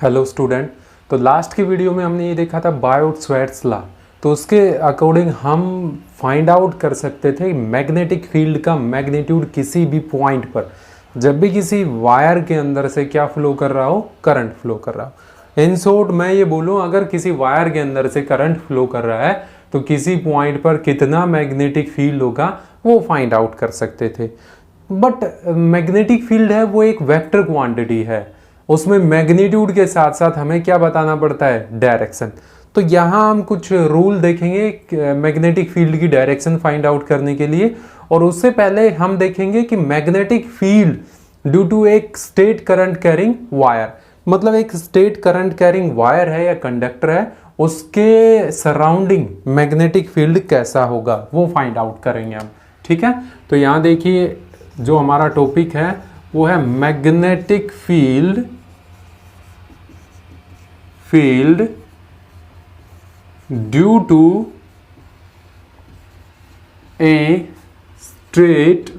Hello student. तो last की video में हमने ये देखा था बायोट-सवार्ट्ज़ लॉ। तो उसके अकॉर्डिंग हम फाइंड आउट कर सकते थे मैग्नेटिक फील्ड का मैग्नीट्यूड किसी भी पॉइंट पर, जब भी किसी वायर के अंदर से क्या फ्लो कर रहा हो, करंट फ्लो कर रहा हो। इन शॉर्ट मैं ये बोलूँ, अगर किसी वायर के अंदर से करंट फ्लो कर रहा है तो किसी पॉइंट पर कितना मैग्नेटिक फील्ड होगा वो फाइंड आउट कर सकते थे। बट मैग्नेटिक फील्ड है वो एक वेक्टर क्वांटिटी है, उसमें मैग्नीट्यूड के साथ साथ हमें क्या बताना पड़ता है, डायरेक्शन। तो यहाँ हम कुछ रूल देखेंगे मैग्नेटिक फील्ड की डायरेक्शन फाइंड आउट करने के लिए। और उससे पहले हम देखेंगे कि मैग्नेटिक फील्ड ड्यू टू एक स्टेट करंट कैरिंग वायर, मतलब एक स्टेट करंट कैरिंग वायर है या कंडक्टर है, उसके सराउंडिंग मैग्नेटिक फील्ड कैसा होगा वो फाइंड आउट करेंगे हम। ठीक है, तो यहाँ देखिए जो हमारा टॉपिक है वो है magnetic field due to a straight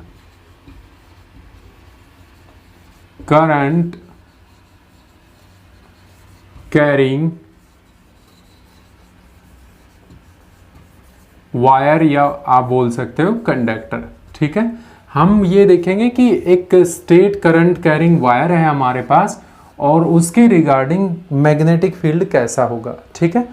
current carrying wire, या आप बोल सकते हो कंडक्टर। ठीक है, हम ये देखेंगे कि एक स्टेट करंट कैरिंग वायर है हमारे पास और उसके रिगार्डिंग मैग्नेटिक फील्ड कैसा होगा। ठीक है,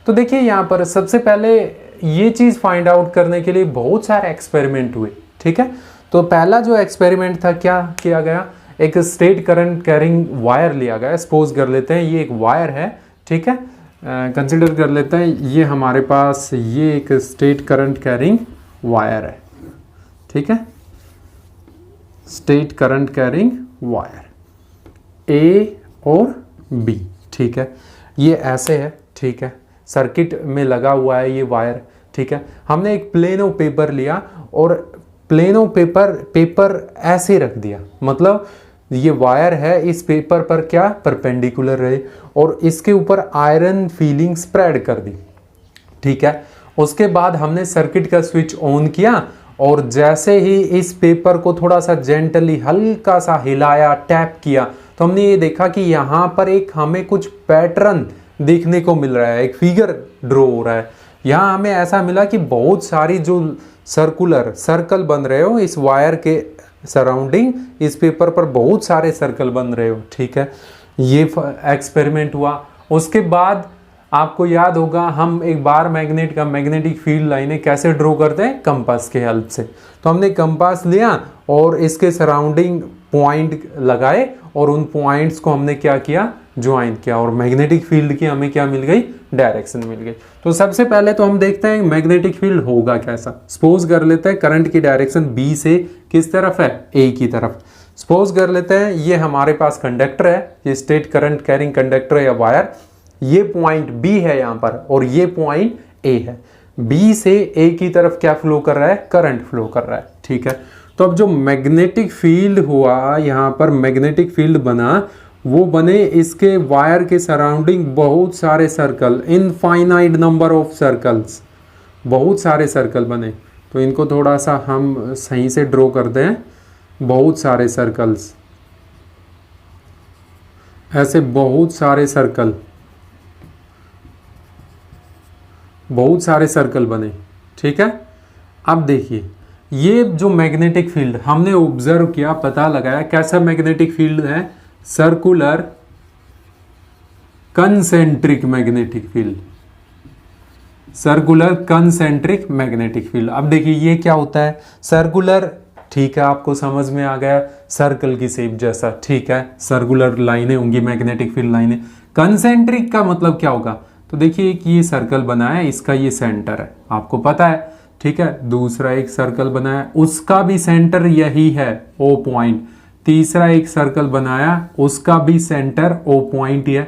तो देखिए यहाँ पर सबसे पहले ये चीज़ फाइंड आउट करने के लिए बहुत सारे एक्सपेरिमेंट हुए। ठीक है, तो पहला जो एक्सपेरिमेंट था, क्या किया गया, एक स्टेट करंट कैरिंग वायर लिया गया। सपोज कर लेते हैं ये एक वायर है। ठीक है, कंसिडर कर लेते हैं ये हमारे पास ये एक स्टेट करंट कैरिंग वायर है। ठीक है, स्टेट करंट कैरिंग वायर ए और बी। ठीक है, ये ऐसे है। ठीक है, सर्किट में लगा हुआ है ये वायर। ठीक है, हमने एक प्लेनो पेपर लिया और प्लेनो पेपर ऐसे रख दिया, मतलब ये वायर है, इस पेपर पर क्या परपेंडिकुलर रहे और इसके ऊपर आयरन फीलिंग स्प्रेड कर दी। ठीक है, उसके बाद हमने सर्किट का स्विच ऑन किया और जैसे ही इस पेपर को थोड़ा सा जेंटली हल्का सा हिलाया, टैप किया, तो हमने ये देखा कि यहाँ पर एक हमें कुछ पैटर्न देखने को मिल रहा है, एक फिगर ड्रॉ हो रहा है। यहाँ हमें ऐसा मिला कि बहुत सारी जो सर्कल बन रहे हो इस वायर के सराउंडिंग, इस पेपर पर बहुत सारे सर्कल बन रहे हो। ठीक है, ये एक्सपेरिमेंट हुआ। उसके बाद आपको याद होगा हम एक बार मैग्नेट का मैग्नेटिक फील्ड लाइनें कैसे ड्रॉ करते हैं, कंपास के हेल्प से। तो हमने कंपास लिया और इसके सराउंडिंग पॉइंट लगाए और उन पॉइंट्स को हमने क्या किया, ज्वाइन किया, और मैग्नेटिक फील्ड की हमें क्या मिल गई, डायरेक्शन मिल गई। तो सबसे पहले तो हम देखते हैं मैग्नेटिक फील्ड होगा कैसा। सपोज कर लेते हैं करंट की डायरेक्शन बी से किस तरफ है, ए की तरफ। सपोज कर लेते हैं ये हमारे पास कंडक्टर है, ये स्टेट करंट कैरिंग कंडक्टर या वायर, ये पॉइंट बी है यहाँ पर और ये पॉइंट ए है। बी से ए की तरफ क्या फ्लो कर रहा है, करंट फ्लो कर रहा है। ठीक है, तो अब जो मैग्नेटिक फील्ड हुआ यहाँ पर, मैग्नेटिक फील्ड बना, वो बने इसके वायर के सराउंडिंग बहुत सारे circle, infinite number of circles, बहुत सारे सर्कल बने। तो इनको थोड़ा सा हम सही से ड्रॉ कर दें, बहुत सारे सर्कल्स, ऐसे बहुत सारे सर्कल, बहुत सारे सर्कल बने। ठीक है, अब देखिए ये जो मैग्नेटिक फील्ड हमने ऑब्जर्व किया, पता लगाया कैसा मैग्नेटिक फील्ड है, circular concentric magnetic field, circular concentric magnetic field. अब देखिए ये क्या होता है, सर्कुलर, ठीक है, आपको समझ में आ गया, सर्कल की शेप जैसा। ठीक है, सर्कुलर लाइनें होंगी मैग्नेटिक फील्ड लाइनें। कंसेंट्रिक का मतलब क्या होगा, तो देखिए कि ये सर्कल बना है, इसका ये सेंटर है, आपको पता है। ठीक है, दूसरा एक सर्कल बनाया, उसका भी सेंटर यही है, ओ पॉइंट। तीसरा एक सर्कल बनाया, उसका भी सेंटर ओ पॉइंट ही है।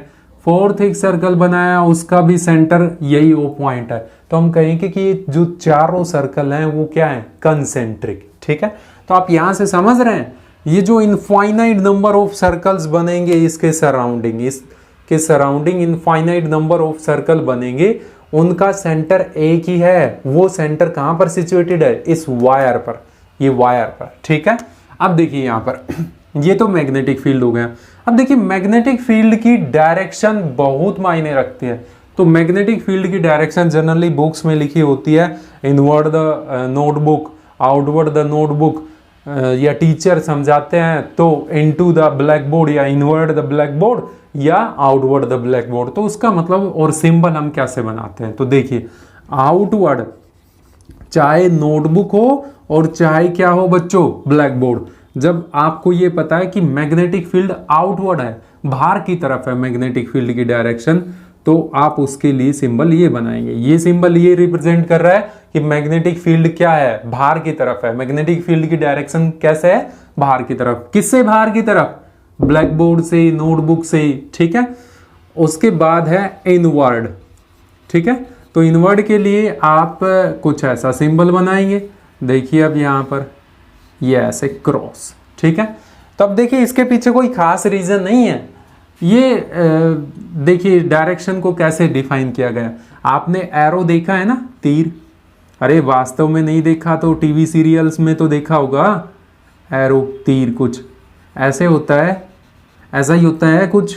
फोर्थ एक सर्कल बनाया, उसका भी सेंटर यही ओ पॉइंट है। तो हम कहेंगे कि जो चारों सर्कल हैं वो क्या है, कंसेंट्रिक। ठीक है, तो आप यहां से समझ रहे हैं ये जो इनफाइनाइट नंबर ऑफ सर्कल्स बनेंगे इसके सराउंडिंग, इसके surrounding infinite number of circle बनेंगे, उनका सेंटर एक ही है। वो सेंटर कहां पर सिचुएटेड है, इस वायर पर, ये वायर पर। ठीक है, अब देखिए यहां पर ये तो मैग्नेटिक फील्ड हो गया। अब देखिए मैग्नेटिक फील्ड की डायरेक्शन बहुत मायने रखती है। तो मैग्नेटिक फील्ड की डायरेक्शन जनरली बुक्स में लिखी होती है, inward the notebook, outward the notebook, या टीचर समझाते हैं तो इनटू द ब्लैक बोर्ड या इनवर्ड द ब्लैक बोर्ड या आउटवर्ड द ब्लैक बोर्ड। तो उसका मतलब और सिंबल हम कैसे बनाते हैं, तो देखिए आउटवर्ड चाहे नोटबुक हो और चाहे क्या हो बच्चों ब्लैक बोर्ड, जब आपको ये पता है कि मैग्नेटिक फील्ड आउटवर्ड है, बाहर की तरफ है मैग्नेटिक फील्ड की डायरेक्शन, तो आप उसके लिए सिंबल ये बनाएंगे। ये सिंबल ये रिप्रेजेंट कर रहा है कि मैग्नेटिक फील्ड क्या है, बाहर की तरफ है। मैग्नेटिक फील्ड की डायरेक्शन कैसे है, बाहर की तरफ। किससे बाहर की तरफ, ब्लैक बोर्ड से, नोटबुक से, ठीक है। उसके बाद है इनवर्ड, ठीक है। तो इनवर्ड के लिए आप कुछ ऐसा सिंबल बनाएंगे, देखिए अब यहां पर ये ऐसे क्रॉस, ठीक है। तो अब देखिए इसके पीछे कोई खास रीजन नहीं है, ये देखिए डायरेक्शन को कैसे डिफाइन किया गया। आपने एरो देखा है ना, तीर, अरे वास्तव में नहीं देखा तो टीवी सीरियल्स में तो देखा होगा, एरो तीर कुछ ऐसे होता है, ऐसा ही होता है कुछ।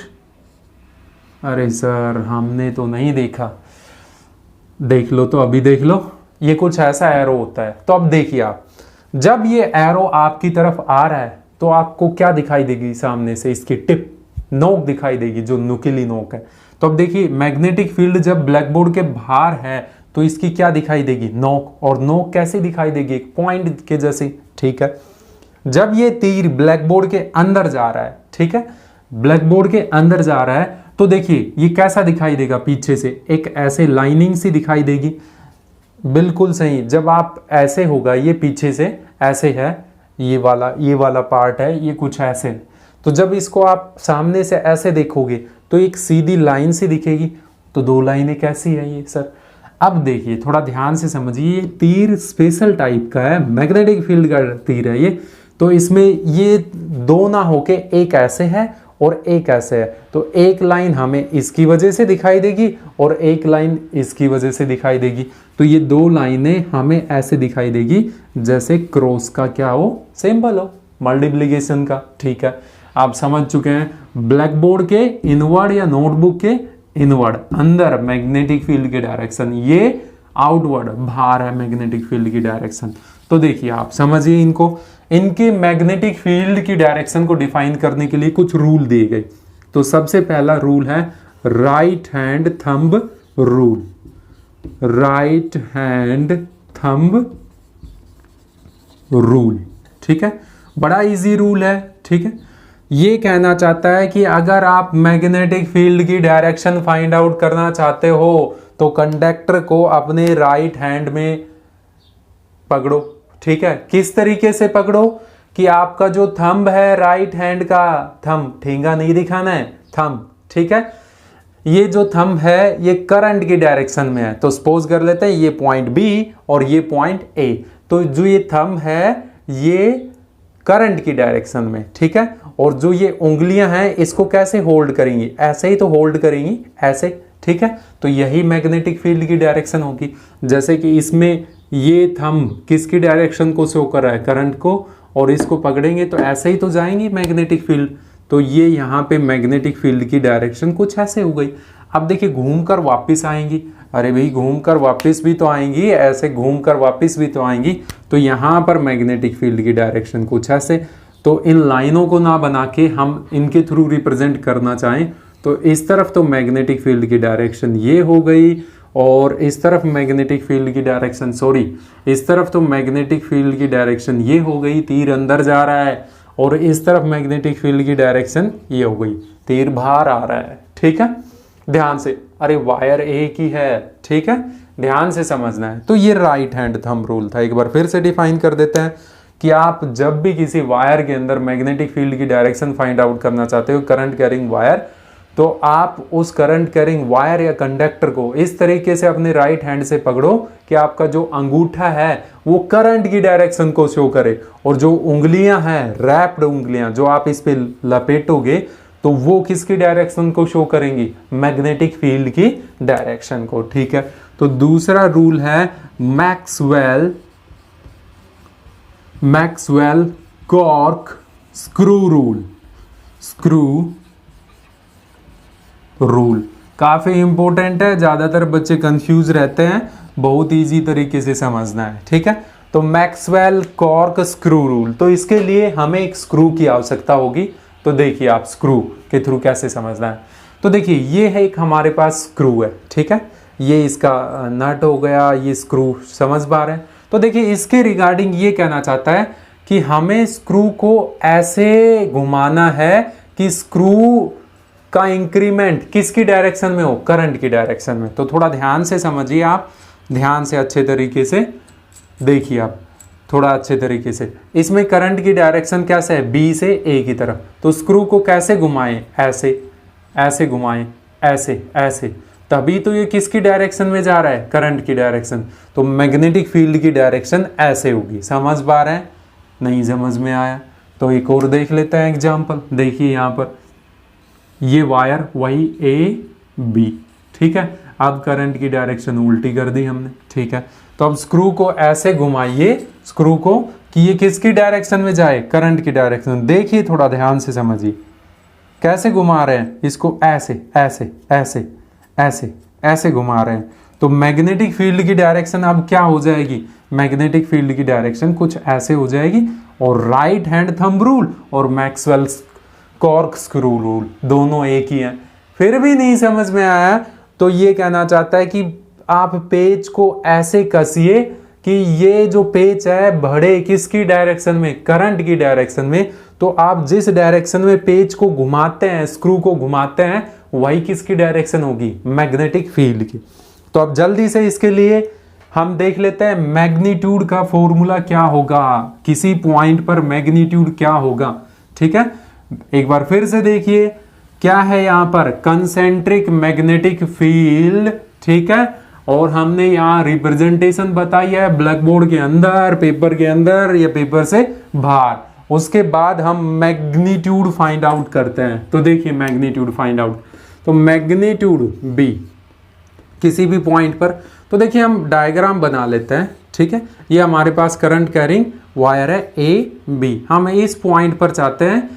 अरे सर हमने तो नहीं देखा, देख लो तो अभी देख लो, ये कुछ ऐसा एरो होता है। तो अब देखिए आप, जब ये एरो आपकी तरफ आ रहा है तो आपको क्या दिखाई देगी सामने से, इसकी टिप, नोक दिखाई देगी, जो नुकीली नोक है। तो अब देखिए मैग्नेटिक फील्ड जब ब्लैक बोर्ड के बाहर है तो इसकी क्या दिखाई देगी, नोक। और नोक कैसे दिखाई देगी, एक पॉइंट के जैसे, ठीक है। जब ये तीर ब्लैक बोर्ड के अंदर जा रहा है, ठीक है, ब्लैक बोर्ड के अंदर जा रहा है, तो देखिए ये कैसा दिखाई देगा, पीछे से एक ऐसे लाइनिंग सी दिखाई देगी, बिल्कुल सही। जब आप ऐसे होगा, ये पीछे से ऐसे है, ये वाला पार्ट है, ये कुछ ऐसे। तो जब इसको आप सामने से ऐसे देखोगे तो एक सीधी लाइन सी दिखेगी। तो दो लाइनें कैसी है ये सर, अब देखिए थोड़ा ध्यान से समझिए, ये तीर स्पेशल टाइप का है, मैग्नेटिक फील्ड का तीर है ये। तो इसमें ये दो ना होके एक ऐसे है और एक ऐसे है, तो एक लाइन हमें इसकी वजह से दिखाई देगी और एक लाइन इसकी वजह से दिखाई देगी। तो ये दो लाइनें हमें ऐसे दिखाई देगी जैसे क्रॉस का क्या हो, सिंबल हो, मल्टीप्लिकेशन का, ठीक है। आप समझ चुके हैं ब्लैक बोर्ड के इनवर्ड या नोटबुक के इनवर्ड अंदर मैग्नेटिक फील्ड की डायरेक्शन, ये आउटवर्ड बाहर है मैग्नेटिक फील्ड की डायरेक्शन। तो देखिए आप समझिए इनको, इनके मैग्नेटिक फील्ड की डायरेक्शन को डिफाइन करने के लिए कुछ रूल दिए गए। तो सबसे पहला रूल है right hand thumb rule, right hand thumb rule, ठीक है, बड़ा इजी रूल है, ठीक है। ये कहना चाहता है कि अगर आप मैग्नेटिक फील्ड की डायरेक्शन फाइंड आउट करना चाहते हो तो कंडक्टर को अपने राइट हैंड में पकड़ो, ठीक है। किस तरीके से पकड़ो कि आपका जो थंब है राइट हैंड का, थंब ठेंगा नहीं दिखाना है, थंब, ठीक है। ये जो थंब है ये करंट की डायरेक्शन में है। तो सपोज कर लेते हैं ये पॉइंट बी और ये पॉइंट ए, तो जो ये थंब है ये करंट की डायरेक्शन में, ठीक है। और जो ये उंगलियां हैं इसको कैसे होल्ड करेंगी, ऐसे ही तो होल्ड करेंगी, ऐसे, ठीक है। तो यही मैग्नेटिक फील्ड की डायरेक्शन होगी। जैसे कि इसमें ये थंब किसकी डायरेक्शन को शो कर रहा है, करंट को, और इसको पकड़ेंगे तो ऐसे ही तो जाएंगी मैग्नेटिक फील्ड। तो ये यहाँ पे मैग्नेटिक फील्ड की डायरेक्शन कुछ ऐसे हो गई। अब देखिए घूमकर वापस आएंगी, अरे भाई घूमकर वापस भी तो आएंगी, ऐसे घूमकर वापस भी तो आएंगी। तो यहाँ पर मैग्नेटिक फील्ड की डायरेक्शन कुछ ऐसे। तो इन लाइनों को ना बना के हम इनके थ्रू रिप्रेजेंट करना चाहें तो इस तरफ तो मैग्नेटिक फील्ड की डायरेक्शन ये हो गई, और इस तरफ मैग्नेटिक फील्ड की डायरेक्शन, सॉरी इस तरफ तो मैग्नेटिक फील्ड की डायरेक्शन ये हो गई, तीर अंदर जा रहा है, और इस तरफ मैग्नेटिक फील्ड की डायरेक्शन ये हो गई, तीर बाहर आ रहा है, ठीक है। ध्यान से, अरे वायर एक ही है, ठीक है, ध्यान से समझना है। तो ये राइट हैंड थंब रूल था। एक बार फिर से डिफाइन कर देते हैं कि आप जब भी किसी वायर के अंदर मैग्नेटिक फील्ड की डायरेक्शन फाइंड आउट करना चाहते हो, करंट कैरिंग वायर, तो आप उस करंट कैरिंग वायर या कंडक्टर को इस तरीके से अपने राइट हैंड से पकड़ो कि आपका जो अंगूठा है वो करंट की डायरेक्शन को शो करे, और जो उंगलियां हैं, रैप्ड उंगलियां जो आप इस पे लपेटोगे तो वो किसकी डायरेक्शन को शो करेंगी, मैग्नेटिक फील्ड की डायरेक्शन को, ठीक है। तो दूसरा रूल है Maxwell cork screw rule. Screw rule काफी इंपॉर्टेंट है, ज्यादातर बच्चे कंफ्यूज रहते हैं, बहुत इजी तरीके से समझना है, ठीक है। तो मैक्सवेल कॉर्क स्क्रू रूल, तो इसके लिए हमें एक स्क्रू की आवश्यकता होगी। तो देखिए आप स्क्रू के थ्रू कैसे समझना है। तो देखिए ये है एक हमारे पास स्क्रू है, ठीक है, ये इसका नट हो गया, ये स्क्रू समझ पा रहे हैं। तो देखिए इसके रिगार्डिंग ये कहना चाहता है कि हमें स्क्रू को ऐसे घुमाना है कि स्क्रू का इंक्रीमेंट किसकी डायरेक्शन में हो, करंट की डायरेक्शन में। तो थोड़ा ध्यान से समझिए आप, ध्यान से अच्छे तरीके से देखिए आप, थोड़ा अच्छे तरीके से। इसमें करंट की डायरेक्शन कैसे है, बी से ए की तरफ। तो स्क्रू को कैसे घुमाएं, ऐसे ऐसे घुमाएं, ऐसे ऐसे, तभी तो ये किसकी डायरेक्शन में जा रहा है, करंट की डायरेक्शन। तो मैग्नेटिक फील्ड की डायरेक्शन ऐसे होगी। समझ पा रहे हैं, नहीं समझ में आया तो एक और देख लेते हैं एग्जाम्पल। देखिए यहाँ पर ये वायर वही ए बी, ठीक है। अब करंट की डायरेक्शन उल्टी कर दी हमने, ठीक है। तो अब स्क्रू को ऐसे घुमाइए, स्क्रू को, कि ये किसकी डायरेक्शन में जाए, करंट की डायरेक्शन। देखिए थोड़ा ध्यान से समझिए कैसे घुमा रहे हैं इसको, ऐसे ऐसे ऐसे ऐसे ऐसे घुमा रहे हैं। तो मैग्नेटिक फील्ड की डायरेक्शन अब क्या हो जाएगी, मैग्नेटिक फील्ड की डायरेक्शन कुछ ऐसे हो जाएगी। और राइट हैंड थंब रूल और मैक्सवेल कॉर्क स्क्रू रूल दोनों एक ही हैं। फिर भी नहीं समझ में आया तो ये कहना चाहता है कि आप पेच को ऐसे कसिए कि ये जो पेच है बढ़े किसकी डायरेक्शन में, करंट की डायरेक्शन में। तो आप जिस डायरेक्शन में पेच को घुमाते हैं, स्क्रू को घुमाते हैं, वही किसकी डायरेक्शन होगी, मैग्नेटिक फील्ड की। तो अब जल्दी से इसके लिए हम देख लेते हैं मैग्नीट्यूड का फॉर्मूला क्या होगा, किसी पॉइंट पर मैग्नीट्यूड क्या होगा, ठीक है। एक बार फिर से देखिए क्या है यहाँ पर, कंसेंट्रिक मैग्नेटिक फील्ड, ठीक है। और हमने यहाँ रिप्रेजेंटेशन बताई है ब्लैक बोर्ड के अंदर, पेपर के अंदर या पेपर से बाहर। उसके बाद हम मैग्नीट्यूड फाइंड आउट करते हैं। तो देखिए मैग्नीट्यूड फाइंड आउट, तो मैग्नीट्यूड बी किसी भी पॉइंट पर। तो देखिए हम डायग्राम बना लेते हैं, ठीक है। ये हमारे पास करंट कैरिंग वायर है ए बी, हम इस पॉइंट पर चाहते हैं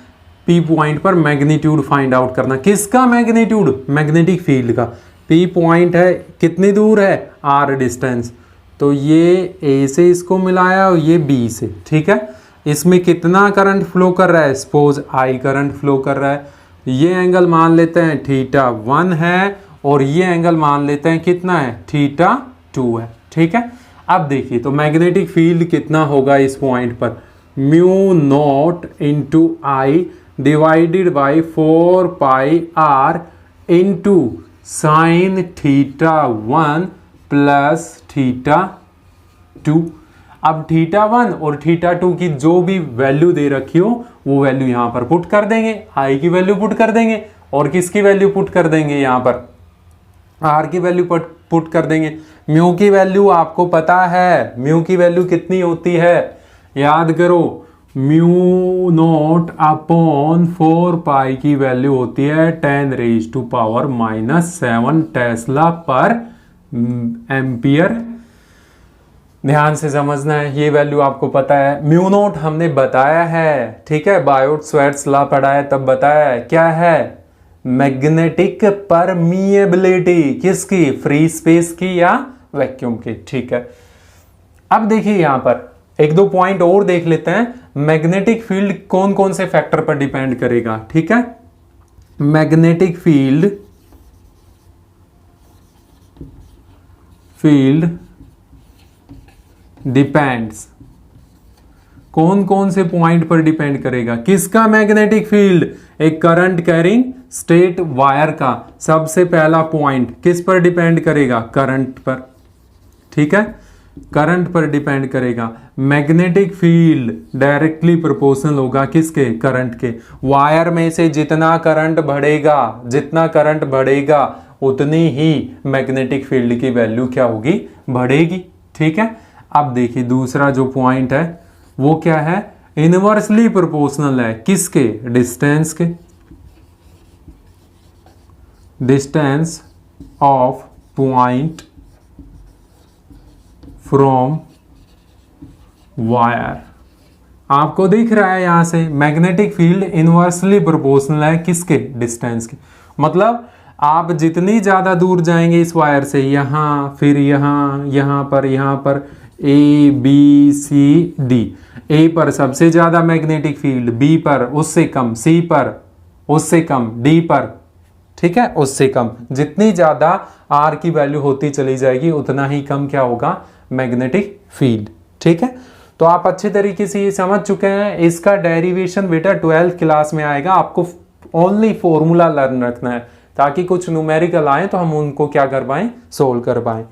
पी पॉइंट पर मैग्नीट्यूड फाइंड आउट करना। किसका मैग्नीट्यूड, मैग्नेटिक फील्ड का। पी पॉइंट है कितनी दूर है, आर डिस्टेंस। तो ये ए से इसको मिलाया और ये बी से, ठीक है। इसमें कितना करंट फ्लो कर रहा है, सपोज आई करंट फ्लो कर रहा है। ये एंगल मान लेते हैं θ1 है और ये एंगल मान लेते हैं कितना है, θ2 है, ठीक है। अब देखिए तो मैग्नेटिक फील्ड कितना होगा इस पॉइंट पर, mu naught into I divided by 4 pi R into sine θ1 plus θ2। अब θ1 और θ2 की जो भी वैल्यू दे रखी हो वो वैल्यू यहां पर पुट कर देंगे, आई की वैल्यू पुट कर देंगे और किसकी वैल्यू पुट कर देंगे, यहां पर आर की वैल्यू पुट कर देंगे। म्यू की वैल्यू आपको पता है, म्यू की वैल्यू कितनी होती है, याद करो, म्यू नॉट अपॉन 4 पाई की वैल्यू होती है 10⁻⁻⁷ टेस्ला पर एम्पियर। ध्यान से समझना है, ये वैल्यू आपको पता है। म्यू नॉट हमने बताया है, ठीक है, बायोट-सवार्ट्स लॉ पढ़ा है तब बताया है, क्या है, मैग्नेटिक परमिएबिलिटी, किसकी, फ्री स्पेस की या वैक्यूम की, ठीक है। अब देखिए यहां पर एक दो पॉइंट और देख लेते हैं। मैग्नेटिक फील्ड कौन कौन से फैक्टर पर डिपेंड करेगा, ठीक है। मैग्नेटिक फील्ड डिपेंड्स, कौन कौन से पॉइंट पर डिपेंड करेगा, किसका मैग्नेटिक फील्ड, एक करंट कैरिंग स्टेट वायर का सबसे पहला पॉइंट किस पर डिपेंड करेगा, करंट पर, ठीक है, करंट पर डिपेंड करेगा। मैग्नेटिक फील्ड डायरेक्टली प्रोपोर्शनल होगा किसके, करंट के। वायर में से जितना करंट बढ़ेगा उतनी ही मैग्नेटिक फील्ड की वैल्यू क्या होगी, बढ़ेगी, ठीक है। अब देखिए दूसरा जो पॉइंट है वो क्या है, इनवर्सली प्रोपोर्शनल है किसके, डिस्टेंस के, distance of point from wire आपको दिख रहा है यहाँ से मैग्नेटिक फील्ड इनवर्सली प्रोपोर्शनल है किसके, डिस्टेंस के। मतलब आप जितनी ज्यादा दूर जाएंगे इस वायर से, यहाँ फिर यहाँ, यहाँ पर ए बी सी डी, ए पर सबसे ज्यादा मैग्नेटिक फील्ड, बी पर उससे कम, सी पर उससे कम, डी पर ठीक है उससे कम। जितनी ज्यादा आर की वैल्यू होती चली जाएगी उतना ही कम क्या होगा, मैग्नेटिक फील्ड। ठीक है, तो आप अच्छे तरीके से ये समझ चुके हैं। इसका डेरिवेशन बेटा 12th क्लास में आएगा, आपको ओनली फॉर्मूला लर्न रखना है ताकि कुछ न्यूमेरिकल आए तो हम उनको क्या कर पाए, सोल्व कर पाए।